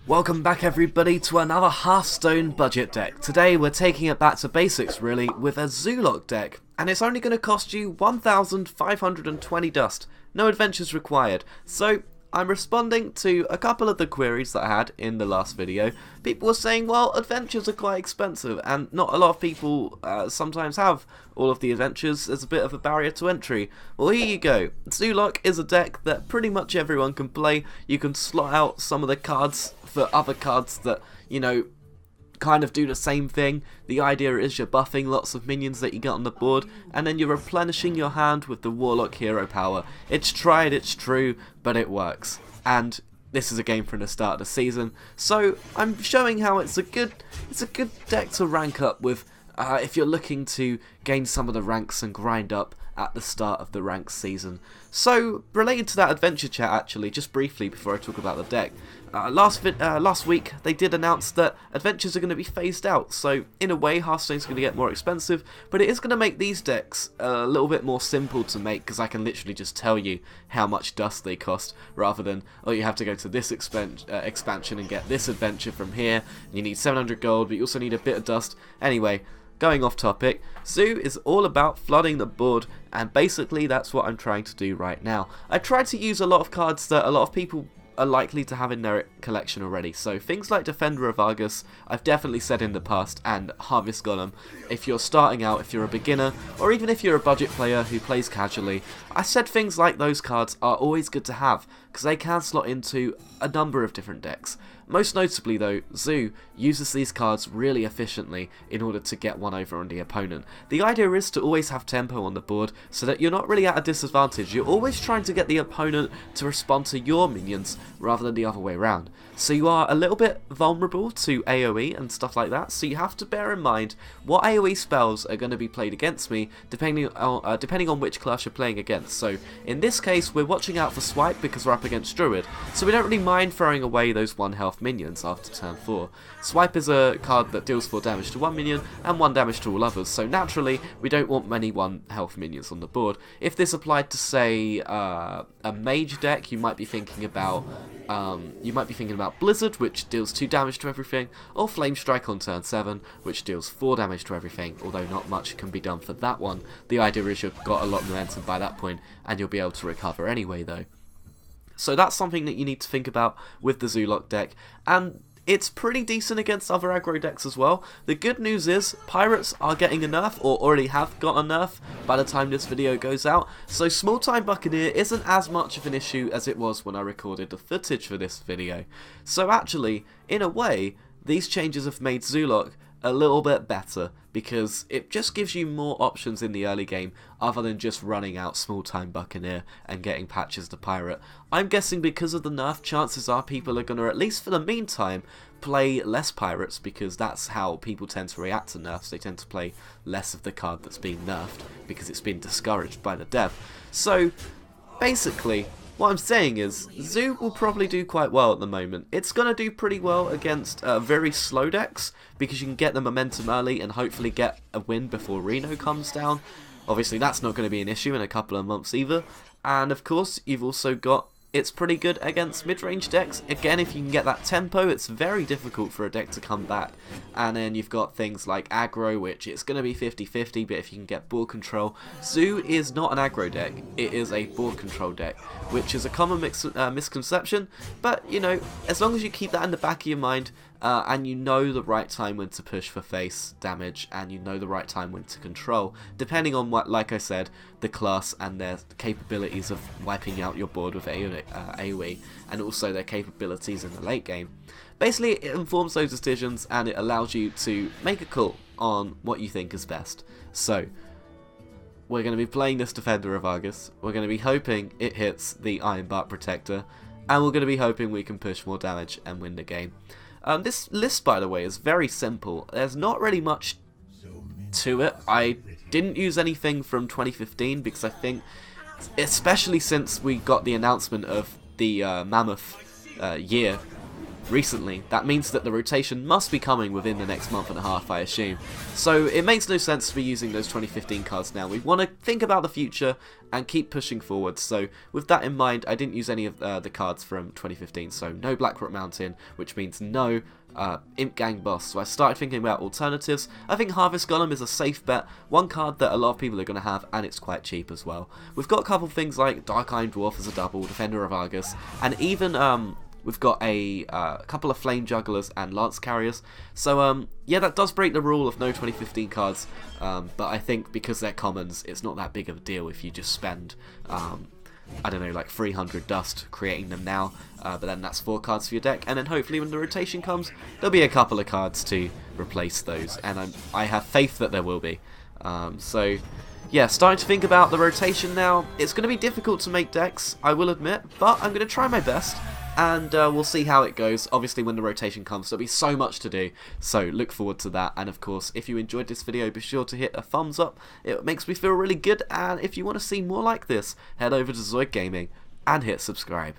Welcome back everybody to another Hearthstone budget deck. Today we're taking it back to basics really with a Zoid deck, and it's only going to cost you 1,520 dust, no adventures required. So I'm responding to a couple of the queries that I had in the last video. People were saying, well, adventures are quite expensive and not a lot of people sometimes have all of the adventures. There's a bit of a barrier to entry. Well, here you go. Zoid is a deck that pretty much everyone can play. You can slot out some of the cards for other cards that, you know, kind of do the same thing. The idea is you're buffing lots of minions that you get on the board, and then you're replenishing your hand with the Warlock hero power. It's tried, it's true, but it works. And this is a game from the start of the season, so I'm showing how it's a good deck to rank up with if you're looking to gain some of the ranks and grind up at the start of the ranked season. So, related to that adventure chat actually, just briefly before I talk about the deck, last week they did announce that adventures are going to be phased out, so in a way Hearthstone's going to get more expensive, but it is going to make these decks a little bit more simple to make, because I can literally just tell you how much dust they cost, rather than, oh, you have to go to this expansion and get this adventure from here, and you need 700 gold, but you also need a bit of dust. Anyway, going off topic, Zoo is all about flooding the board, and basically that's what I'm trying to do right now. I tried to use a lot of cards that a lot of people are likely to have in their collection already, so things like Defender of Argus, I've definitely said in the past, and Harvest Golem. If you're starting out, if you're a beginner, or even if you're a budget player who plays casually, I said things like those cards are always good to have, because they can slot into a number of different decks. Most notably though, Zoo uses these cards really efficiently in order to get one over on the opponent. The idea is to always have tempo on the board so that you're not really at a disadvantage. You're always trying to get the opponent to respond to your minions rather than the other way around. So you are a little bit vulnerable to AoE and stuff like that, so you have to bear in mind what AoE spells are going to be played against me depending on which class you're playing against. So in this case we're watching out for Swipe because we're up against Druid, so we don't really mind throwing away those 1 health minions after turn 4. Swipe is a card that deals 4 damage to one minion and 1 damage to all others, so naturally we don't want many 1 health minions on the board. If this applied to, say, a mage deck, you might be thinking about Blizzard, which deals 2 damage to everything, or Flame Strike on turn 7, which deals 4 damage to everything, although not much can be done for that one. The idea is you've got a lot of momentum by that point, and you'll be able to recover anyway though. So that's something that you need to think about with the Zoid deck, and it's pretty decent against other aggro decks as well. The good news is pirates are getting a nerf, or already have got a nerf by the time this video goes out, so small time buccaneer isn't as much of an issue as it was when I recorded the footage for this video. So actually, in a way, these changes have made Zoid a little bit better, because it just gives you more options in the early game other than just running out small time buccaneer and getting patches to pirate. I'm guessing because of the nerf, chances are people are going to, at least for the meantime, play less pirates, because that's how people tend to react to nerfs. They tend to play less of the card that's being nerfed because it's been discouraged by the dev. So basically what I'm saying is, Zoo will probably do quite well at the moment. It's going to do pretty well against very slow decks, because you can get the momentum early and hopefully get a win before Reno comes down. Obviously that's not going to be an issue in a couple of months either. And of course you've also got, it's pretty good against mid-range decks. Again, if you can get that tempo, it's very difficult for a deck to come back. And then you've got things like aggro, which it's going to be 50-50, but if you can get board control. Zoo is not an aggro deck, it is a board control deck, which is a common misconception, but you know, as long as you keep that in the back of your mind, and you know the right time when to push for face damage, and you know the right time when to control, depending on what, like I said, the class and their capabilities of wiping out your board with AoE, and also their capabilities in the late game. Basically, it informs those decisions, and it allows you to make a call on what you think is best. So, we're going to be playing this Defender of Argus, we're going to be hoping it hits the Iron Bark Protector, and we're going to be hoping we can push more damage and win the game. This list, by the way, is very simple. There's not really much to it. I didn't use anything from 2015 because I think, especially since we got the announcement of the Mammoth year recently, that means that the rotation must be coming within the next month and a half, I assume. So it makes no sense to be using those 2015 cards now. We want to think about the future and keep pushing forward. So with that in mind, I didn't use any of the cards from 2015. So no Blackrock Mountain, which means no Imp Gang Boss. So I started thinking about alternatives. I think Harvest Golem is a safe bet, one card that a lot of people are going to have, and it's quite cheap as well. We've got a couple things like Dark Iron Dwarf as a double, Defender of Argus, and even we've got a couple of Flame Jugglers and Lance Carriers. So yeah, that does break the rule of no 2015 cards, but I think because they're commons, it's not that big of a deal if you just spend I don't know, like 300 dust creating them now, but then that's 4 cards for your deck, and then hopefully when the rotation comes, there'll be a couple of cards to replace those, and I have faith that there will be. So yeah, starting to think about the rotation now. It's going to be difficult to make decks, I will admit, but I'm going to try my best, and we'll see how it goes. Obviously when the rotation comes, there'll be so much to do, so look forward to that. And of course, if you enjoyed this video, be sure to hit a thumbs up. It makes me feel really good, and if you want to see more like this, head over to Zoid Gaming and hit subscribe.